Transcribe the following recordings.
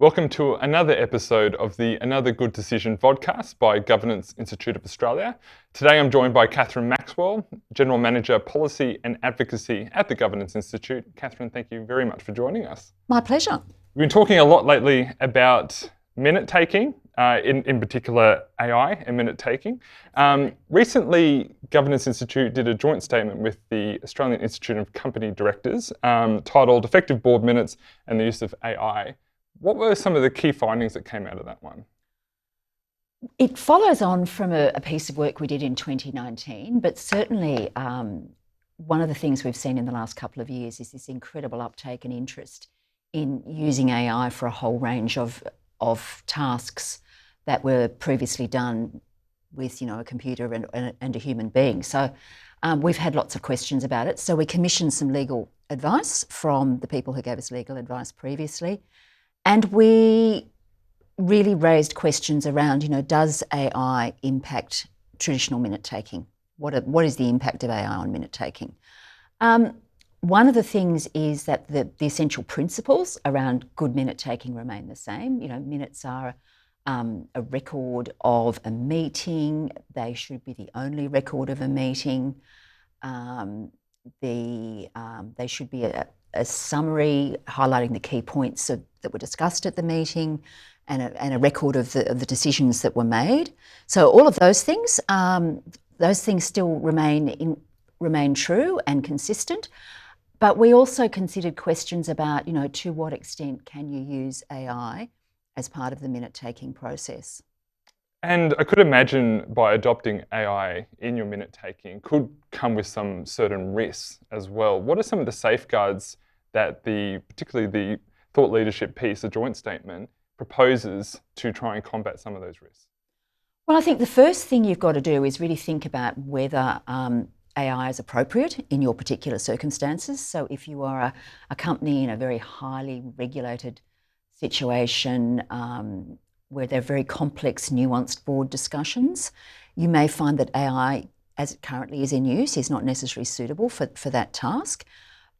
Welcome to another episode of the Another Good Decision podcast by Governance Institute of Australia. Today I'm joined by Catherine Maxwell, General Manager, Policy and Advocacy at the Governance Institute. Catherine, thank you very much for joining us. My pleasure. We've been talking a lot lately about minute taking, in particular AI and minute taking. Recently, Governance Institute did a joint statement with the Australian Institute of Company Directors titled Effective Board Minutes and the Use of AI. What were some of the key findings that came out of that one? It follows on from a piece of work we did in 2019, but certainly one of the things we've seen in the last couple of years is this incredible uptake and interest in using AI for a whole range of tasks that were previously done with, a computer and a human being. So we've had lots of questions about it. So we commissioned some legal advice from the people who gave us legal advice previously. And we really raised questions around, does AI impact traditional minute taking? What is the impact of AI on minute taking? One of the things is that the essential principles around good minute taking remain the same. Minutes are a record of a meeting. They should be the only record of a meeting. They should be a summary highlighting the key points that were discussed at the meeting and a record of the decisions that were made. So all of those things still remain true and consistent. But we also considered questions about, to what extent can you use AI as part of the minute-taking process? And I could imagine by adopting AI in your minute taking could come with some certain risks as well. What are some of the safeguards that particularly the thought leadership piece, the joint statement, proposes to try and combat some of those risks? Well, I think the first thing you've got to do is really think about whether AI is appropriate in your particular circumstances. So if you are a company in a very highly regulated situation where there are very complex, nuanced board discussions, you may find that AI, as it currently is in use, is not necessarily suitable for that task.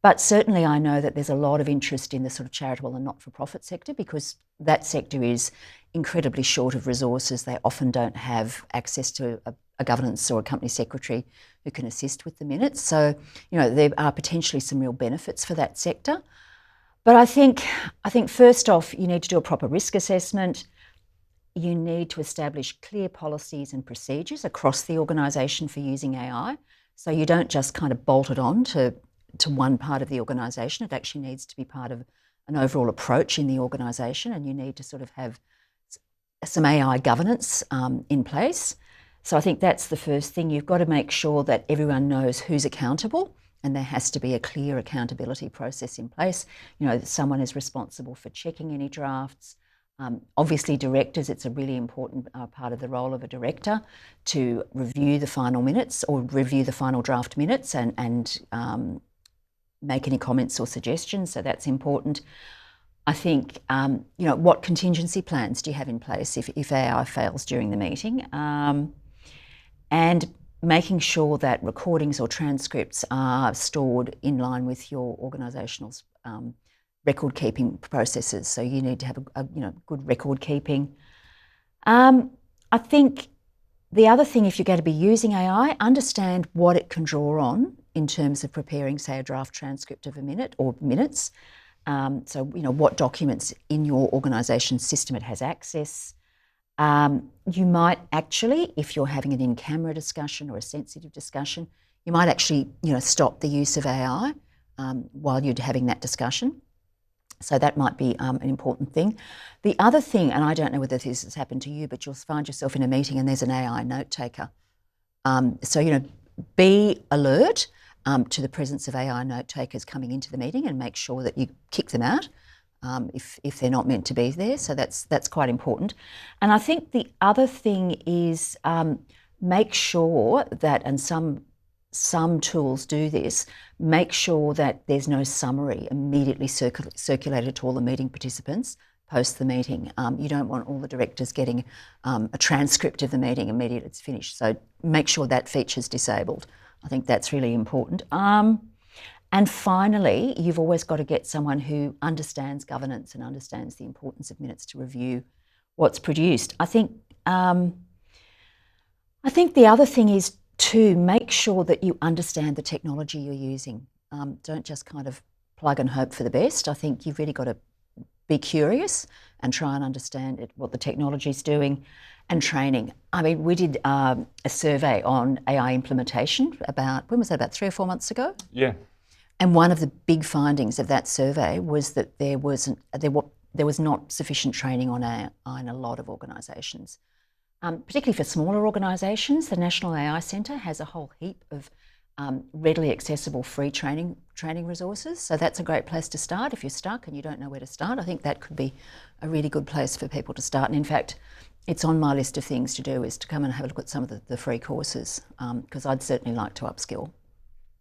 But certainly I know that there's a lot of interest in the sort of charitable and not-for-profit sector because that sector is incredibly short of resources. They often don't have access to a governance or a company secretary who can assist with the minutes. So, there are potentially some real benefits for that sector. But I think first off, you need to do a proper risk assessment. You need to establish clear policies and procedures across the organisation for using AI. So you don't just kind of bolt it on to one part of the organisation. It actually needs to be part of an overall approach in the organisation, and you need to sort of have some AI governance in place. So I think that's the first thing. You've got to make sure that everyone knows who's accountable, and there has to be a clear accountability process in place. That someone is responsible for checking any drafts. Obviously, directors, it's a really important part of the role of a director to review the final minutes or review the final draft minutes and make any comments or suggestions. So that's important. I think, what contingency plans do you have in place if AI fails during the meeting? And making sure that recordings or transcripts are stored in line with your organisational record keeping processes. So you need to have a good record keeping. I think the other thing, if you're going to be using AI, understand what it can draw on in terms of preparing, say, a draft transcript of a minute or minutes. So what documents in your organisation system it has access. You might actually, if you're having an in-camera discussion or a sensitive discussion, you might actually stop the use of AI while you're having that discussion. So that might be an important thing. The other thing, and I don't know whether this has happened to you, but you'll find yourself in a meeting and there's an AI note taker. So be alert to the presence of AI note takers coming into the meeting and make sure that you kick them out if they're not meant to be there. So that's quite important. And I think the other thing is make sure that, and some tools do this, make sure that there's no summary immediately circulated to all the meeting participants post the meeting. You don't want all the directors getting a transcript of the meeting immediately it's finished. So make sure that feature's disabled. I think that's really important. And finally, you've always got to get someone who understands governance and understands the importance of minutes to review what's produced. I think the other thing is to make sure that you understand the technology you're using. Don't just kind of plug and hope for the best. I think you've really got to be curious and try and understand what the technology is doing, and training. I mean, we did a survey on AI implementation when was that, about 3 or 4 months ago? Yeah. And one of the big findings of that survey was that there was not sufficient training on AI in a lot of organisations. Particularly for smaller organisations, the National AI Centre has a whole heap of readily accessible free training resources. So that's a great place to start. If you're stuck and you don't know where to start, I think that could be a really good place for people to start. And in fact, it's on my list of things to do, is to come and have a look at some of the free courses, because I'd certainly like to upskill.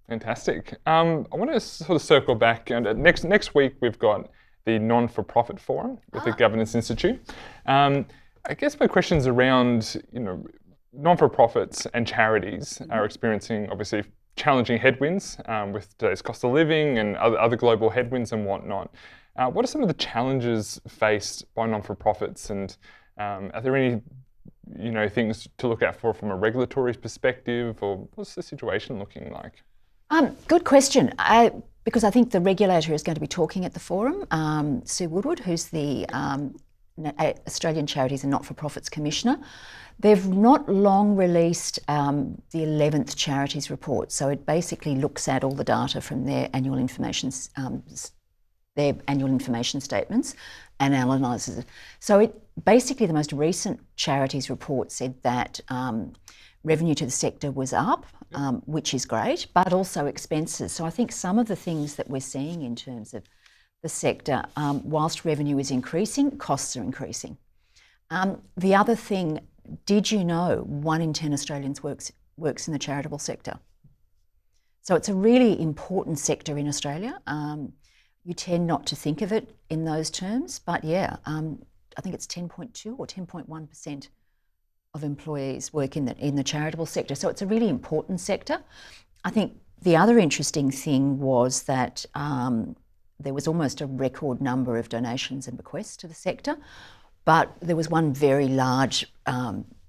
Fantastic. I want to sort of circle back, and next week we've got the Non-for-Profit Forum with the Governance Institute. I guess my question's around, non-for-profits and charities are experiencing obviously challenging headwinds with today's cost of living and other global headwinds and whatnot. What are some of the challenges faced by non-for-profits, and are there any things to look out for from a regulatory perspective, or what's the situation looking like? Good question. Because I think the regulator is going to be talking at the forum, Sue Woodward, who's the Australian Charities and Not-for-Profits Commissioner. They've not long released the 11th Charities Report, so it basically looks at all the data from their annual information statements and analyses it. So basically the most recent Charities Report said that revenue to the sector was up, which is great, but also expenses. So I think some of the things that we're seeing in terms of the sector, whilst revenue is increasing, costs are increasing. The other thing, did you know 1 in 10 Australians works in the charitable sector? So it's a really important sector in Australia. You tend not to think of it in those terms, but yeah, I think it's 10.2 or 10.1% of employees work in the charitable sector. So it's a really important sector. I think the other interesting thing was that there was almost a record number of donations and bequests to the sector, but there was one very large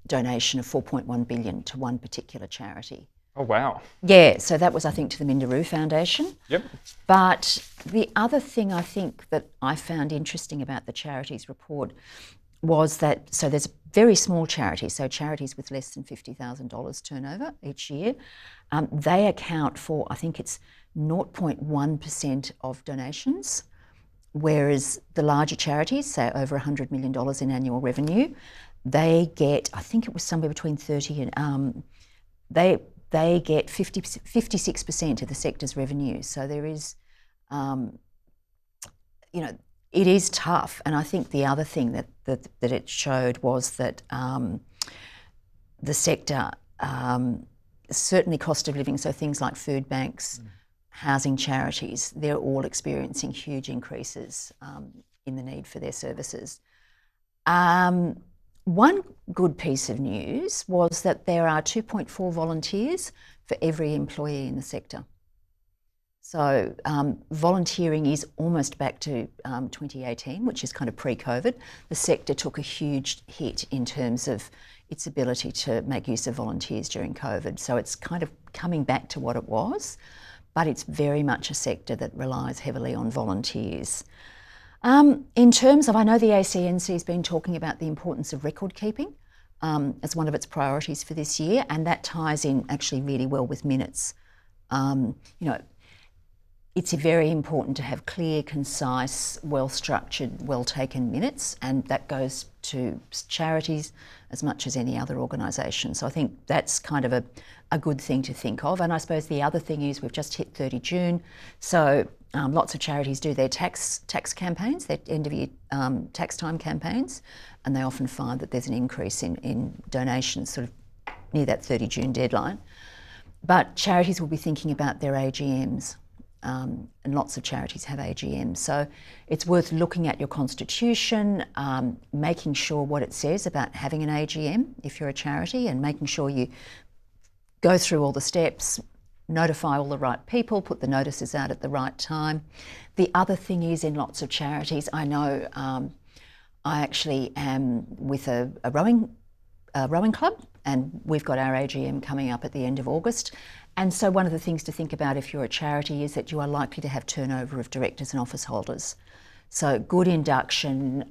donation of $4.1 billion to one particular charity. Oh, wow. Yeah, so that was, I think, to the Minderoo Foundation. Yep. But the other thing I think that I found interesting about the Charities Report was that, so there's very small charities, so charities with less than $50,000 turnover each year, they account for, I think it's 0.1% of donations, whereas the larger charities, say over $100 million in annual revenue, they get, I think it was somewhere between 30 and, they get 56% of the sector's revenue. So there is, it is tough. And I think the other thing that it showed was that the sector, certainly cost of living, so things like food banks, housing charities, they're all experiencing huge increases in the need for their services. One good piece of news was that there are 2.4 volunteers for every employee in the sector. So volunteering is almost back to 2018, which is kind of pre-COVID. The sector took a huge hit in terms of its ability to make use of volunteers during COVID. So it's kind of coming back to what it was, but it's very much a sector that relies heavily on volunteers. In terms of, I know the ACNC has been talking about the importance of record keeping as one of its priorities for this year, and that ties in actually really well with minutes. It's very important to have clear, concise, well-structured, well-taken minutes, and that goes to charities as much as any other organisation. So I think that's kind of a good thing to think of. And I suppose the other thing is we've just hit 30 June, so lots of charities do their tax campaigns, their end-of-year tax time campaigns, and they often find that there's an increase in donations sort of near that 30 June deadline. But charities will be thinking about their AGMs. And lots of charities have AGMs. So it's worth looking at your constitution, making sure what it says about having an AGM if you're a charity, and making sure you go through all the steps, notify all the right people, put the notices out at the right time. The other thing is, in lots of charities, I know I actually am with a rowing club, and we've got our AGM coming up at the end of August. And so one of the things to think about if you're a charity is that you are likely to have turnover of directors and office holders. So good induction,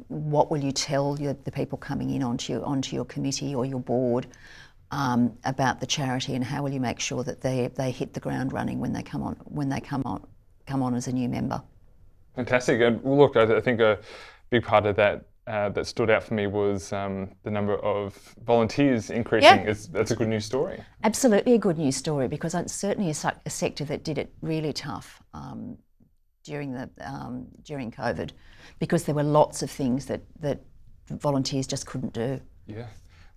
what will you tell the people coming in onto your committee or your board about the charity, and how will you make sure that they hit the ground running when they come on as a new member? Fantastic. And look, I think a big part of that that stood out for me was the number of volunteers increasing. Yeah. That's a good news story. Absolutely a good news story, because it's certainly a sector that did it really tough during COVID, because there were lots of things that volunteers just couldn't do. Yeah.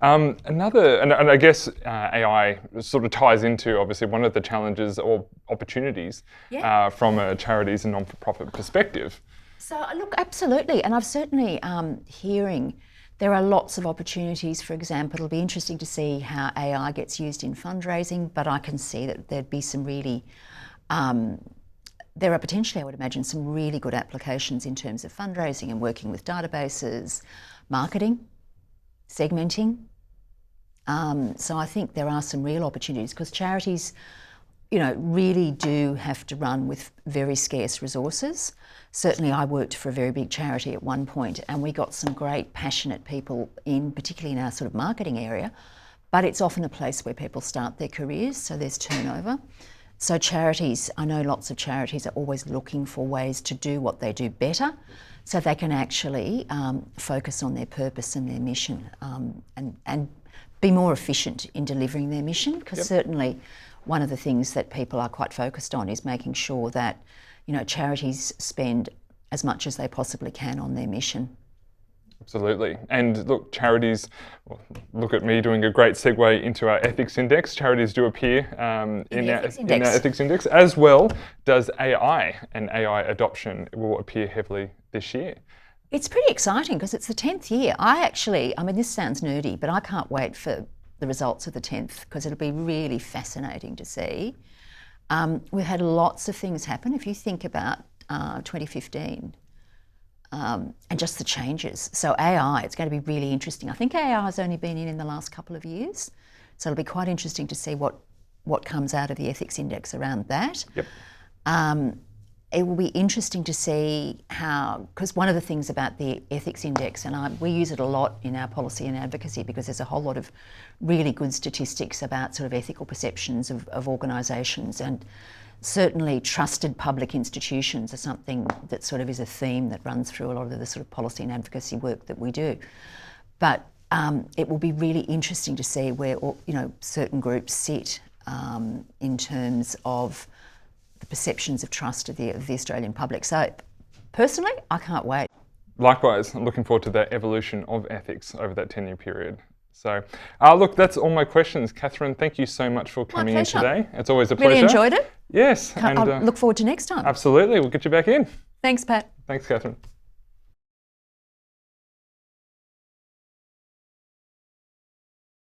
And I guess AI sort of ties into, obviously, one of the challenges or opportunities from a charities and non-for-profit perspective. So look, absolutely, and I've certainly hearing there are lots of opportunities. For example, it'll be interesting to see how AI gets used in fundraising, but I can see that there'd be some really, there are potentially, I would imagine, some really good applications in terms of fundraising and working with databases, marketing, segmenting. So I think there are some real opportunities, because charities, really do have to run with very scarce resources. Certainly I worked for a very big charity at one point, and we got some great passionate people in, particularly in our sort of marketing area, but it's often a place where people start their careers, so there's turnover. So charities, I know lots of charities are always looking for ways to do what they do better, so they can actually focus on their purpose and their mission, and be more efficient in delivering their mission, because certainly one of the things that people are quite focused on is making sure that charities spend as much as they possibly can on their mission. Absolutely. And look, charities, look at me doing a great segue into our ethics index. Charities do appear in our ethics index, as well does AI, and AI adoption will appear heavily this year. It's pretty exciting, because it's the 10th year. I mean, this sounds nerdy, but I can't wait for the results of the 10th, because it'll be really fascinating to see. We've had lots of things happen. If you think about 2015 and just the changes. So AI, it's going to be really interesting. I think AI has only been in the last couple of years, so it'll be quite interesting to see what comes out of the ethics index around that. Yep. It will be interesting to see how, because one of the things about the ethics index, and we use it a lot in our policy and advocacy, because there's a whole lot of really good statistics about sort of ethical perceptions of organisations, and certainly trusted public institutions are something that sort of is a theme that runs through a lot of the sort of policy and advocacy work that we do. But it will be really interesting to see where certain groups sit in terms of the perceptions of trust of the Australian public. So personally, I can't wait. Likewise, I'm looking forward to that evolution of ethics over that 10-year period. So, look, that's all my questions. Catherine, thank you so much for coming in today. It's always a pleasure. Really enjoyed it. Yes. I'll look forward to next time. Absolutely. We'll get you back in. Thanks, Pat. Thanks, Catherine.